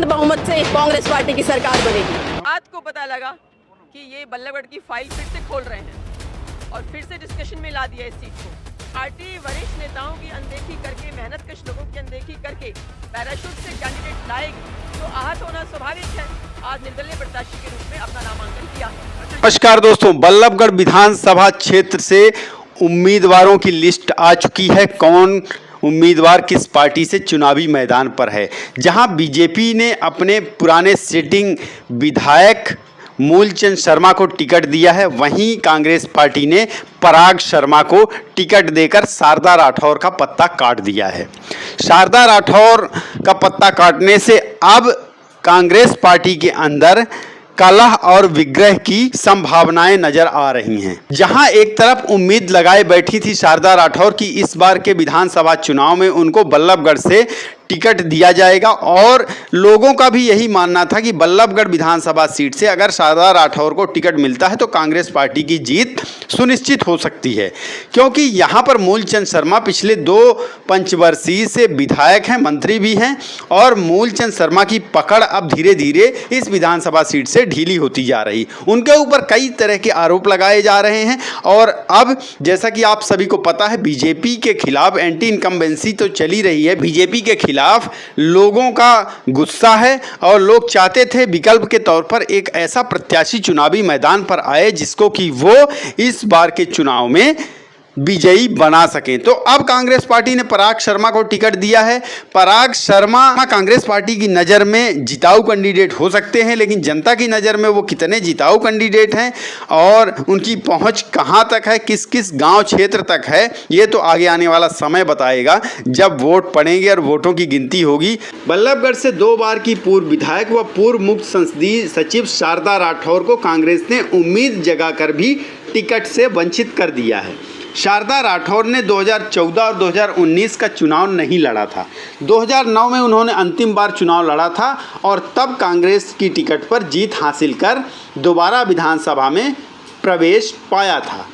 प्रचंड बहुमत से कांग्रेस पार्टी की सरकार बनेगी। आज को पता लगा कि ये बल्लभगढ़ की फाइल फिर से खोल रहे हैं और फिर से डिस्कशन में ला दिया इस सीट को। पार्टी वरिष्ठ नेताओं की अनदेखी करके, मेहनतकश लोगों की अनदेखी करके पैराशूट से कैंडिडेट लाएगी तो आहत होना स्वाभाविक है। आज निर्दलीय प्रत्याशी के रूप में अपना नामांकन किया। नमस्कार दोस्तों, बल्लभगढ़ विधानसभा क्षेत्र से उम्मीदवारों की लिस्ट आ चुकी है। कौन उम्मीदवार किस पार्टी से चुनावी मैदान पर है। जहां बीजेपी ने अपने पुराने सिटिंग विधायक मूलचंद शर्मा को टिकट दिया है, वहीं कांग्रेस पार्टी ने पराग शर्मा को टिकट देकर शारदा राठौर का पत्ता काट दिया है। शारदा राठौर का पत्ता काटने से अब कांग्रेस पार्टी के अंदर कलह और विग्रह की संभावनाएं नजर आ रही हैं। जहां एक तरफ उम्मीद लगाए बैठी थी शारदा राठौर की इस बार के विधानसभा चुनाव में उनको बल्लभगढ़ से टिकट दिया जाएगा और लोगों का भी यही मानना था कि बल्लभगढ़ विधानसभा सीट से अगर शारदा राठौर को टिकट मिलता है तो कांग्रेस पार्टी की जीत सुनिश्चित हो सकती है, क्योंकि यहां पर मूलचंद शर्मा पिछले 2 पंचवर्षीय से विधायक हैं, मंत्री भी हैं और मूलचंद शर्मा की पकड़ अब धीरे धीरे इस विधानसभा सीट से ढीली होती जा रही। उनके ऊपर कई तरह के आरोप लगाए जा रहे हैं और अब जैसा कि आप सभी को पता है, बीजेपी के खिलाफ एंटी इनकम्बेंसी तो चली रही है। बीजेपी के खिलाफ लोगों का गुस्सा है और लोग चाहते थे विकल्प के तौर पर एक ऐसा प्रत्याशी चुनावी मैदान पर आए जिसको कि वो इस बार के चुनाव में विजयी बना सकें। तो अब कांग्रेस पार्टी ने पराग शर्मा को टिकट दिया है। पराग शर्मा कांग्रेस पार्टी की नज़र में जिताऊ कैंडिडेट हो सकते हैं, लेकिन जनता की नज़र में वो कितने जिताऊ कैंडिडेट हैं और उनकी पहुंच कहां तक है, किस किस गांव क्षेत्र तक है, ये तो आगे आने वाला समय बताएगा जब वोट पड़ेंगे और वोटों की गिनती होगी। बल्लभगढ़ से 2 बार की पूर्व विधायक व पूर्व मुख्य संसदीय सचिव शारदा राठौर को कांग्रेस ने उम्मीद जगाकर भी टिकट से वंचित कर दिया है। शारदा राठौर ने 2014 और 2019 का चुनाव नहीं लड़ा था। 2009 में उन्होंने अंतिम बार चुनाव लड़ा था और तब कांग्रेस की टिकट पर जीत हासिल कर दोबारा विधानसभा में प्रवेश पाया था।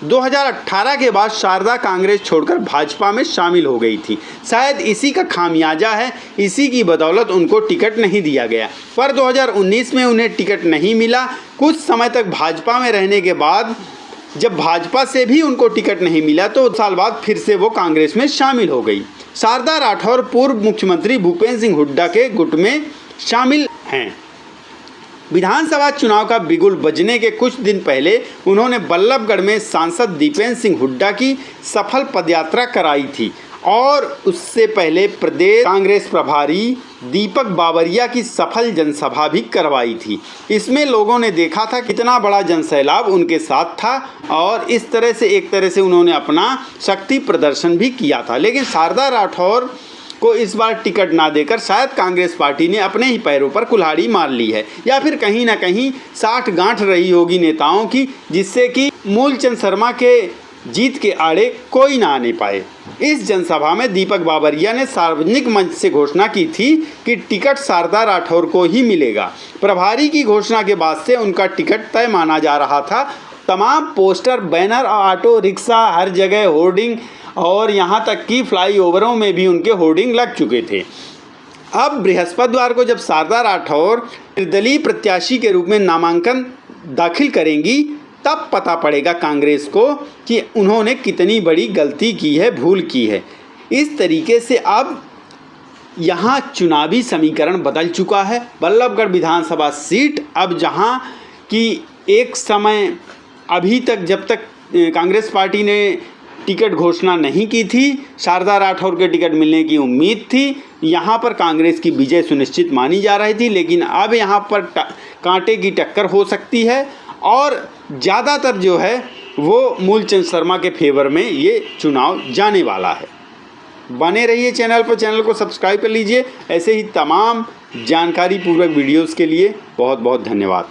2018 के बाद शारदा कांग्रेस छोड़कर भाजपा में शामिल हो गई थी। शायद इसी का खामियाजा है, इसी की बदौलत उनको टिकट नहीं दिया गया। पर 2019 में उन्हें टिकट नहीं मिला। कुछ समय तक भाजपा में रहने के बाद जब भाजपा से भी उनको टिकट नहीं मिला तो साल बाद फिर से वो कांग्रेस में शामिल हो गई। शारदा राठौर पूर्व मुख्यमंत्री भूपेंद्र सिंह हुड्डा के गुट में शामिल हैं। विधानसभा चुनाव का बिगुल बजने के कुछ दिन पहले उन्होंने बल्लभगढ़ में सांसद दीपेंद्र सिंह हुड्डा की सफल पदयात्रा कराई थी और उससे पहले प्रदेश कांग्रेस प्रभारी दीपक बावरिया की सफल जनसभा भी करवाई थी। इसमें लोगों ने देखा था कितना बड़ा जनसैलाब उनके साथ था और इस तरह से एक तरह से उन्होंने अपना शक्ति प्रदर्शन भी किया था। लेकिन शारदा राठौर को इस बार टिकट ना देकर शायद कांग्रेस पार्टी ने अपने ही पैरों पर कुल्हाड़ी मार ली है या फिर कहीं ना कहीं साठ गांठ रही होगी नेताओं की, जिससे कि मूलचंद शर्मा के जीत के आड़े कोई ना आने पाए। इस जनसभा में दीपक बावरिया ने सार्वजनिक मंच से घोषणा की थी कि टिकट शारदा राठौर को ही मिलेगा। प्रभारी की घोषणा के बाद से उनका टिकट तय माना जा रहा था। तमाम पोस्टर, बैनर, ऑटो रिक्शा, हर जगह होर्डिंग और यहाँ तक कि फ्लाईओवरों में भी उनके होर्डिंग लग चुके थे। अब बृहस्पतिवार को जब शारदा राठौर निर्दलीय प्रत्याशी के रूप में नामांकन दाखिल करेंगी तब पता पड़ेगा कांग्रेस को कि उन्होंने कितनी बड़ी गलती की है, भूल की है। इस तरीके से अब यहाँ चुनावी समीकरण बदल चुका है। बल्लभगढ़ विधानसभा सीट अब जहाँ कि एक समय अभी तक जब तक कांग्रेस पार्टी ने टिकट घोषणा नहीं की थी, शारदा राठौर के टिकट मिलने की उम्मीद थी, यहाँ पर कांग्रेस की विजय सुनिश्चित मानी जा रही थी। लेकिन अब यहाँ पर कांटे की टक्कर हो सकती है और ज़्यादातर जो है वो मूलचंद शर्मा के फेवर में ये चुनाव जाने वाला है। बने रहिए चैनल पर, चैनल को सब्सक्राइब कर लीजिए। ऐसे ही तमाम जानकारी पूर्वक वीडियोस के लिए बहुत बहुत धन्यवाद।